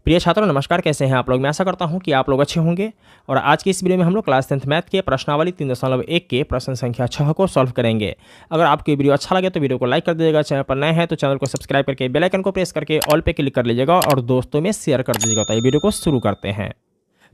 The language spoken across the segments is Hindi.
प्रिय छात्रों नमस्कार, कैसे हैं आप लोग। मैं आशा करता हूं कि आप लोग अच्छे होंगे। और आज की इस वीडियो में हम लोग क्लास 10th मैथ के प्रश्नावली 3.1 के प्रश्न संख्या 6 को सॉल्व करेंगे। अगर आपको ये वीडियो अच्छा लगे तो वीडियो को लाइक कर दीजिएगा, चैनल पर नए हैं तो चैनल को सब्सक्राइब करके बेल आइकन को प्रेस करके ऑल पे क्लिक कर लीजिएगा और दोस्तों में शेयर कर दीजिएगा। तो ये वीडियो को शुरू करते हैं।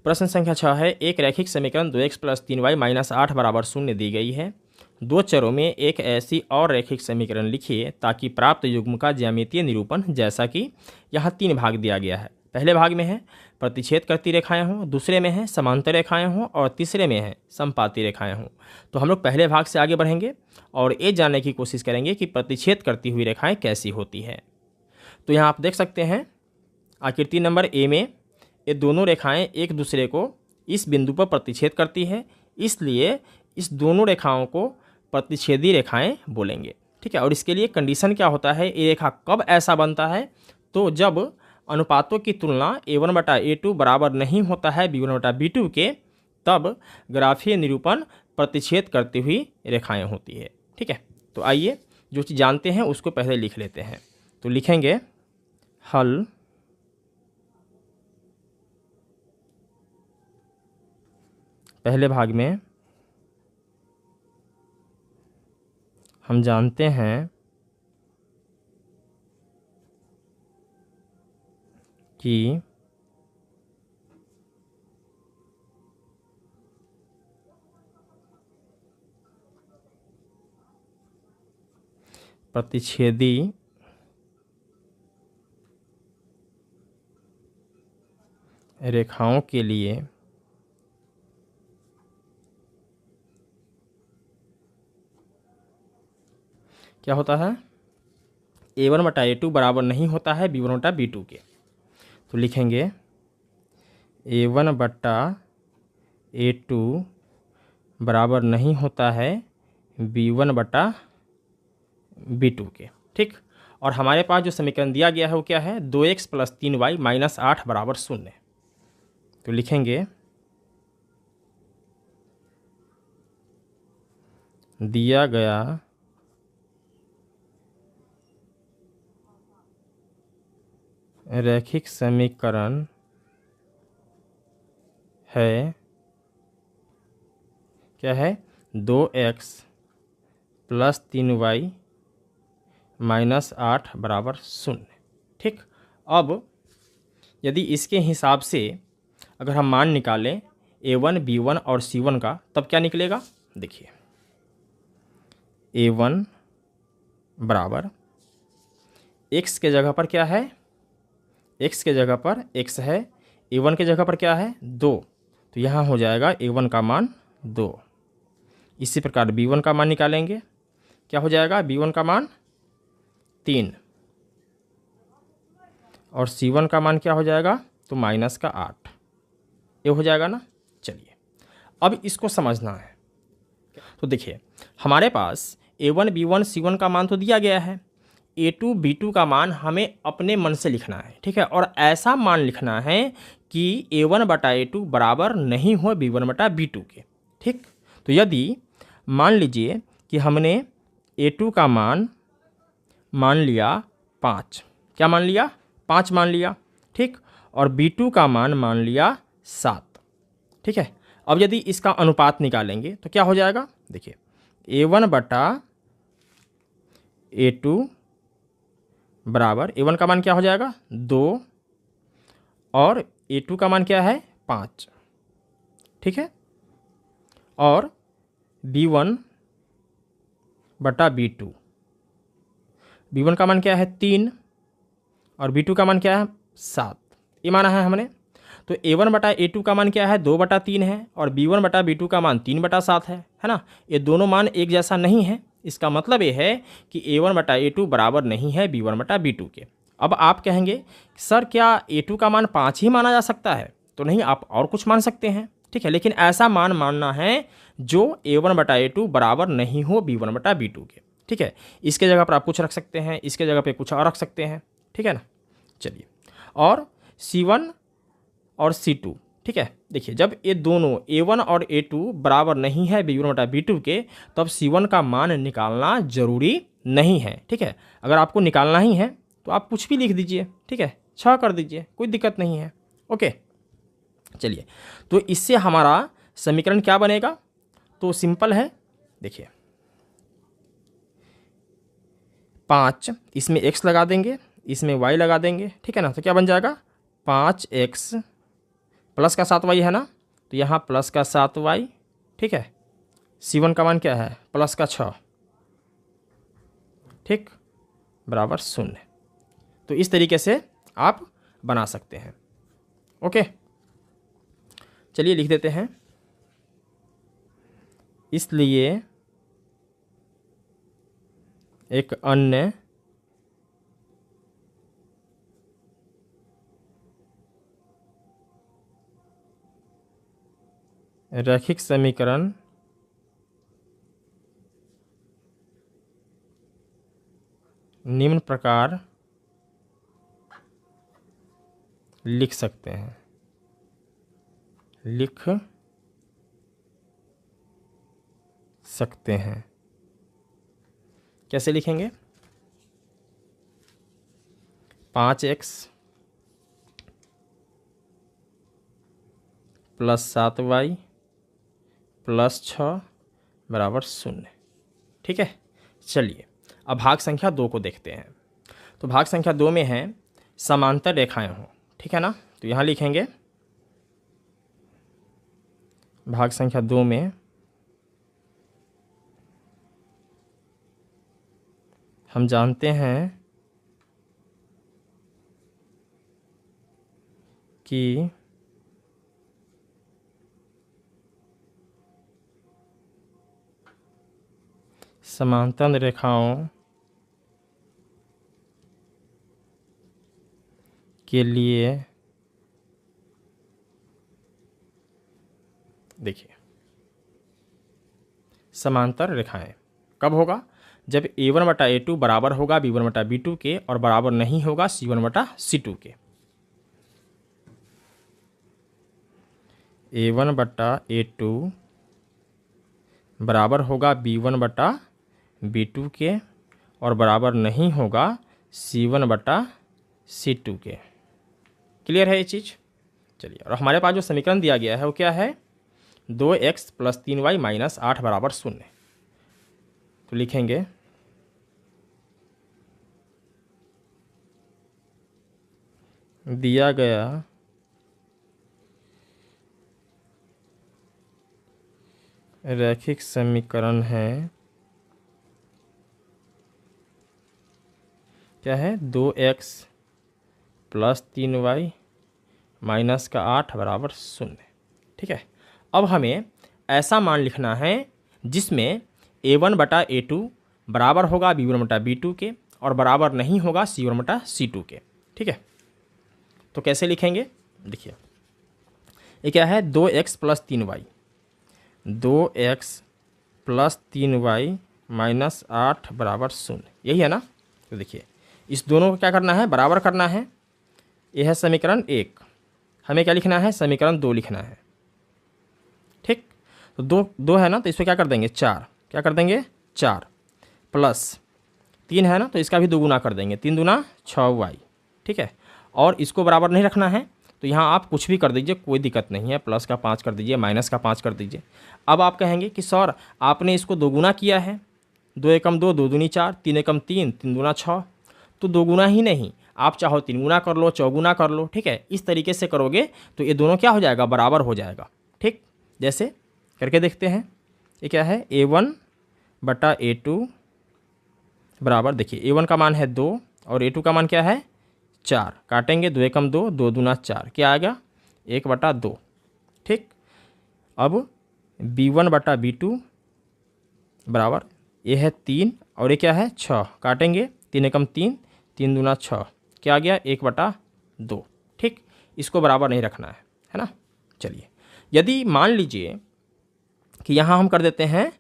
प्रश्न संख्या 6 है, एक रैखिक समीकरण 2x + 3y - 8 = 0 दी गई है। दो चरों में एक ऐसी और रैखिक समीकरण लिखिए ताकि प्राप्त युग्म का ज्यामितीय निरूपण, जैसा कि यहाँ 3 भाग दिया गया है। पहले भाग में है प्रतिच्छेद करती रेखाएं हों, दूसरे में है समांतर रेखाएं हों और तीसरे में है समपाती रेखाएं हों। तो हम लोग पहले भाग से आगे बढ़ेंगे और ये जानने की कोशिश करेंगे कि प्रतिच्छेद करती हुई रेखाएं कैसी होती है। तो यहाँ आप देख सकते हैं आकृति नंबर ए में ये दोनों रेखाएं एक दूसरे को इस बिंदु पर प्रतिच्छेद करती है, इसलिए इस दोनों रेखाओं को प्रतिच्छेदी रेखाएं बोलेंगे। ठीक है, और इसके लिए कंडीशन क्या होता है, ये रेखा कब ऐसा बनता है, तो जब अनुपातों की तुलना a1/a2 बराबर नहीं होता है b1/b2 के, तब ग्राफीय निरूपण प्रतिच्छेद करती हुई रेखाएं होती है। ठीक है, तो आइए जो चीज़ जानते हैं उसको पहले लिख लेते हैं। तो लिखेंगे हल पहले भाग में हम जानते हैं कि प्रतिच्छेदी रेखाओं के लिए क्या होता है, a1/a2 बराबर नहीं होता है b1/b2 के। तो लिखेंगे a1/a2 बराबर नहीं होता है b1/b2 के। ठीक, और हमारे पास जो समीकरण दिया गया है वो क्या है, 2x + 3y - 8 = 0। तो लिखेंगे दिया गया रैखिक समीकरण है, क्या है, 2x + 3y - 8 = 0। ठीक, अब यदि इसके हिसाब से अगर हम मान निकालें a1, b1 और c1 का, तब क्या निकलेगा, देखिए a1 बराबर x के जगह पर क्या है, x के जगह पर x है, a1 के जगह पर क्या है, 2। तो यहाँ हो जाएगा a1 का मान 2। इसी प्रकार b1 का मान निकालेंगे, क्या हो जाएगा, b1 का मान 3 और c1 का मान क्या हो जाएगा, तो -8। ये हो जाएगा ना। चलिए अब इसको समझना है। तो देखिए हमारे पास a1, b1, c1 का मान तो दिया गया है, a2, b2 का मान हमें अपने मन से लिखना है। ठीक है, और ऐसा मान लिखना है कि a1/a2 बराबर नहीं हो b1/b2 के। ठीक, तो यदि मान लीजिए कि हमने a2 का मान लिया 5, क्या मान लिया, 5 मान लिया। ठीक, और b2 का मान लिया 7। ठीक है, अब यदि इसका अनुपात निकालेंगे तो क्या हो जाएगा, देखिए a1/a2 बराबर a1 का मान क्या हो जाएगा, 2 और a2 का मान क्या है, 5। ठीक है, और b1/b2, b1 का मान क्या है, 3 और b2 का मान क्या है, 7। ये माना है हमने। तो a1/a2 का मान क्या है, 2/3 है और b1/b2 का मान 3/7 है ना। ये दोनों मान एक जैसा नहीं है। इसका मतलब ये है कि a1/a2 बराबर नहीं है b1/b2 के। अब आप कहेंगे सर क्या a2 का मान 5 ही माना जा सकता है, तो नहीं, आप और कुछ मान सकते हैं। ठीक है, लेकिन ऐसा मान मानना है जो a1/a2 बराबर नहीं हो b1/b2 के। ठीक है, इसके जगह पर आप कुछ रख सकते हैं, इसके जगह पे कुछ और रख सकते हैं। ठीक है ना। चलिए, और c1 और c2, ठीक है, देखिए जब ये दोनों a1 और a2 बराबर नहीं है b1/b2 के, तब c1 का मान निकालना जरूरी नहीं है। ठीक है, अगर आपको निकालना ही है तो आप कुछ भी लिख दीजिए। ठीक है, 6 कर दीजिए, कोई दिक्कत नहीं है। ओके, चलिए, तो इससे हमारा समीकरण क्या बनेगा? तो सिंपल है, देखिए 5, इसमें x लगा देंगे, इसमें y लगा देंगे, ठीक है ना। तो क्या बन जाएगा? 5x प्लस का 7y है ना, तो यहाँ प्लस का 7y, ठीक है। C1 का मान क्या है? प्लस का 6, ठीक, बराबर 0। तो इस तरीके से आप बना सकते हैं। ओके, चलिए लिख देते हैं, इसलिए एक अन्य रैखिक समीकरण निम्न प्रकार लिख सकते हैं, लिख सकते हैं। कैसे लिखेंगे? 5x प्लस 7y प्लस 6 बराबर 0, ठीक है। चलिए, अब भाग संख्या 2 को देखते हैं। तो भाग संख्या 2 में है समांतर रेखाएं हों, ठीक है ना। तो यहाँ लिखेंगे भाग संख्या 2 में हम जानते हैं कि समांतर रेखाओं के लिए, देखिए समांतर रेखाएं कब होगा? जब a1/a2 बराबर होगा b1/b2 के और बराबर नहीं होगा c1/c2 के। a1/a2 बराबर होगा b1/b2 के और बराबर नहीं होगा c1/c2 के। क्लियर है ये चीज़? चलिए, और हमारे पास जो समीकरण दिया गया है वो क्या है? 2x प्लस 3y माइनस 8 बराबर 0। तो लिखेंगे दिया गया रैखिक समीकरण है, क्या है? 2x प्लस 3y माइनस का 8 बराबर 0, ठीक है। अब हमें ऐसा मान लिखना है जिसमें a1/a2 बराबर होगा b1/b2 के और बराबर नहीं होगा c1/c2 के, ठीक है। तो कैसे लिखेंगे? देखिए, ये क्या है? 2x plus 3y, 2x plus 3y minus 8 बराबर 0, यही है ना। तो देखिए, इस दोनों को क्या करना है? बराबर करना है। यह है समीकरण 1, हमें क्या लिखना है? समीकरण 2 लिखना है, ठीक। तो 2 है ना, तो इसमें क्या कर देंगे? 4, क्या कर देंगे? 4 प्लस 3 है ना, तो इसका भी 2 गुना कर देंगे, 3 दूना 6y, ठीक है। और इसको बराबर नहीं रखना है, तो यहाँ आप कुछ भी कर दीजिए, कोई दिक्कत नहीं है। प्लस का 5 कर दीजिए, माइनस का 5 कर दीजिए। अब आप कहेंगे कि सर आपने इसको 2 गुना किया है, 2 एकम 2, 2 दूनी 4, 3 एकम 3, 3 दूना 6। तो 2 गुना ही नहीं, आप चाहो 3 गुना कर लो, 4 गुना कर लो, ठीक है। इस तरीके से करोगे तो ये दोनों क्या हो जाएगा? बराबर हो जाएगा, ठीक। जैसे करके देखते हैं, ये क्या है? a1/a2 बराबर, देखिए a1 का मान है 2 और a2 का मान क्या है? 4। काटेंगे, 2 एकम 2, 2 दूना 4, क्या आ गया? 1/2, ठीक। अब b1/b2 बराबर, ये है 3 और ये क्या है? 6। काटेंगे, 3 एकम 3, 3 दूना 6, क्या आ गया? 1/2, ठीक। इसको बराबर नहीं रखना है ना। चलिए, यदि मान लीजिए कि यहाँ हम कर देते हैं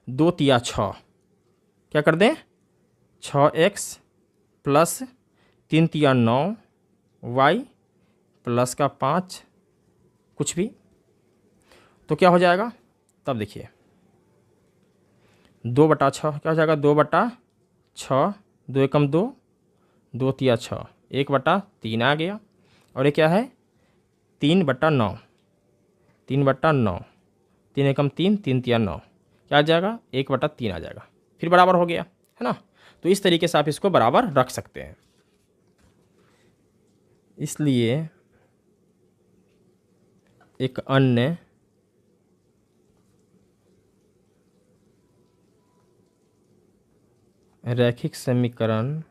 2 तिया 6, क्या कर दें? 6x प्लस 3 तिया 9y प्लस का 5 कुछ भी, तो क्या हो जाएगा? तब देखिए 2/6 क्या हो जाएगा? 2/6, 2 एकम 2, 2 तिया 6, 1/3 आ गया। और ये क्या है 3/9, 3/9, 3 एकम 3, 3 तिया 9, क्या आ जाएगा 1/3 आ जाएगा। फिर बराबर हो गया, है ना। तो इस तरीके से आप इसको बराबर रख सकते हैं। इसलिए एक अन्य रैखिक समीकरण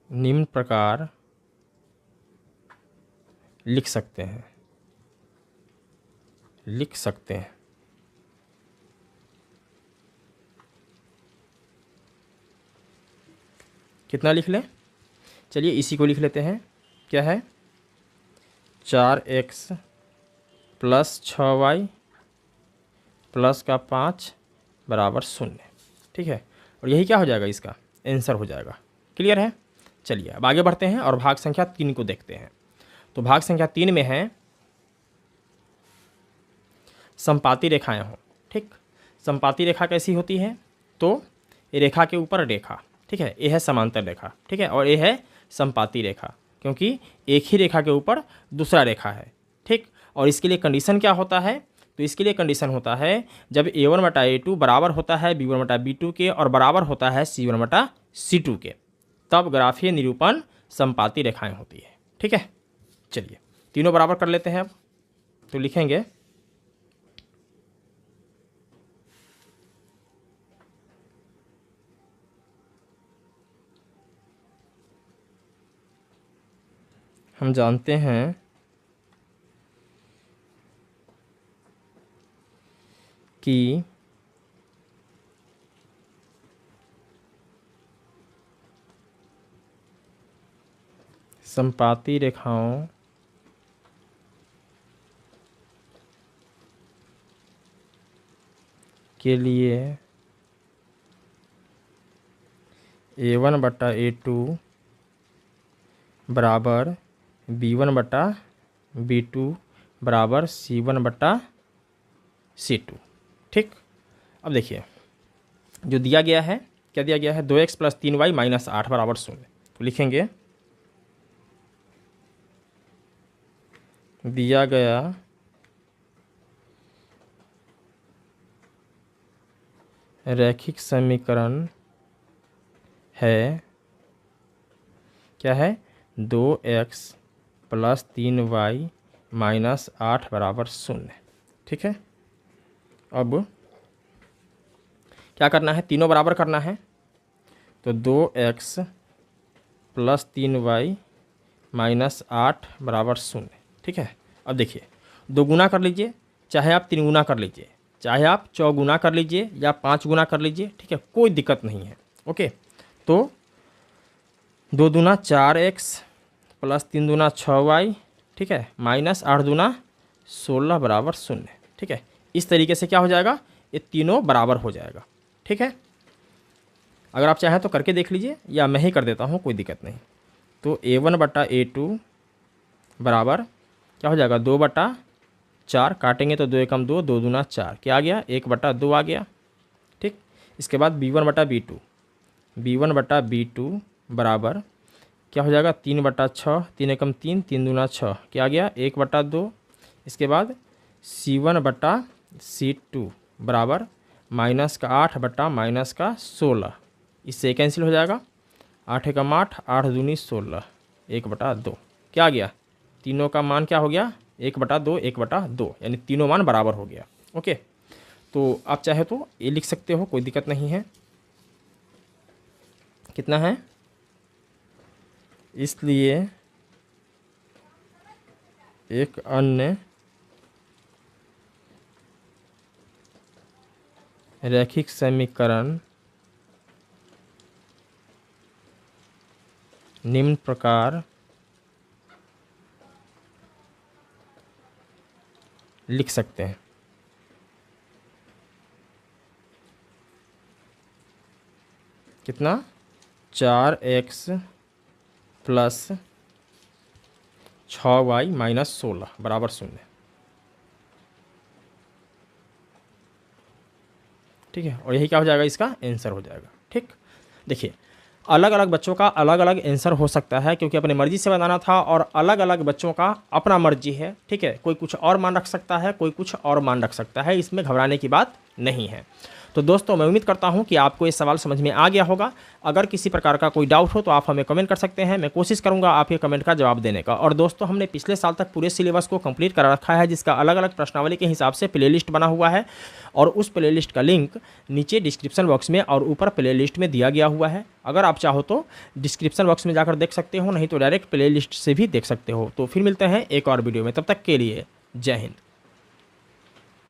निम्न प्रकार लिख सकते हैं, कितना लिख लें, चलिए इसी को लिख लेते हैं। क्या है 4x + 6y + 5 = 0। ठीक है, और यही क्या हो जाएगा, इसका आंसर हो जाएगा। क्लियर है। चलिए अब आगे बढ़ते हैं और भाग संख्या 3 को देखते हैं। तो भाग संख्या 3 में है समपाती रेखाएं हों। ठीक, समपाती रेखा कैसी होती है, तो रेखा के ऊपर रेखा, ठीक है, ये है समांतर रेखा, ठीक है, और ये है समपाती रेखा, क्योंकि एक ही रेखा के ऊपर दूसरा रेखा है। ठीक, और इसके लिए कंडीशन क्या होता है, तो इसके लिए कंडीशन होता है जब a1/a2 बराबर होता है b1/b2 के और बराबर होता है c1/c2 के, तब ग्राफीय निरूपण समपाती रेखाएं होती है। ठीक है, चलिए तीनों बराबर कर लेते हैं अब। तो लिखेंगे हम जानते हैं कि समपाती रेखाओं के लिए a1/a2 बराबर b1/b2 बराबर c1/c2। ठीक, अब देखिए जो दिया गया है, क्या दिया गया है 2x + 3y - 8 = 0। तो लिखेंगे दिया गया रैखिक समीकरण है, क्या है 2x + 3y - 8 = 0। ठीक है, अब क्या करना है, तीनों बराबर करना है। तो 2x + 3y - 8 = 0। ठीक है, अब देखिए 2 गुना कर लीजिए, चाहे आप 3 गुना कर लीजिए, चाहे आप 4 गुना कर लीजिए या 5 गुना कर लीजिए। ठीक है, कोई दिक्कत नहीं है। ओके, तो 2 दूना 4x + 3 दूना 6y, ठीक है, -8 दूना 16 = 0। ठीक है, इस तरीके से क्या हो जाएगा, ये तीनों बराबर हो जाएगा। ठीक है, अगर आप चाहें तो करके देख लीजिए या मैं ही कर देता हूँ, कोई दिक्कत नहीं। तो a1/a2 बराबर क्या हो जाएगा 2/4, काटेंगे तो 2 एकम 2, 2 दूना 4, क्या आ गया 1/2 आ गया। ठीक, इसके बाद b1/b2, b1/b2 बराबर क्या हो जाएगा 3/6, 3 एकम 3, 3 दूना 6, क्या आ गया 1/2। इसके बाद c1/c2 बराबर -8 बटा -16, इससे कैंसिल हो जाएगा, 8 एकम 8, 8 दूनी 16, 1/2, क्या आ गया, तीनों का मान क्या हो गया 1/2, 1/2, यानी तीनों मान बराबर हो गया। ओके, तो आप चाहे तो ये लिख सकते हो, कोई दिक्कत नहीं है। कितना है, इसलिए एक अन्य रैखिक समीकरण निम्न प्रकार लिख सकते हैं। कितना 4x + 6y - 16 = 0। ठीक है, और यही क्या हो जाएगा, इसका आंसर हो जाएगा। ठीक, देखिए अलग अलग बच्चों का अलग अलग आंसर हो सकता है, क्योंकि अपनी मर्जी से बनाना था और अलग अलग बच्चों का अपना मर्जी है। ठीक है, कोई कुछ और मान रख सकता है, कोई कुछ और मान रख सकता है, इसमें घबराने की बात नहीं है। तो दोस्तों मैं उम्मीद करता हूं कि आपको ये सवाल समझ में आ गया होगा। अगर किसी प्रकार का कोई डाउट हो तो आप हमें कमेंट कर सकते हैं, मैं कोशिश करूंगा आपके कमेंट का जवाब देने का। और दोस्तों हमने पिछले साल तक पूरे सिलेबस को कंप्लीट करा रखा है, जिसका अलग अलग प्रश्नावली के हिसाब से प्लेलिस्ट बना हुआ है, और उस प्लेलिस्ट का लिंक नीचे डिस्क्रिप्शन बॉक्स में और ऊपर प्लेलिस्ट में दिया गया हुआ है। अगर आप चाहो तो डिस्क्रिप्शन बॉक्स में जाकर देख सकते हो, नहीं तो डायरेक्ट प्लेलिस्ट से भी देख सकते हो। तो फिर मिलते हैं एक और वीडियो में, तब तक के लिए जय हिंद।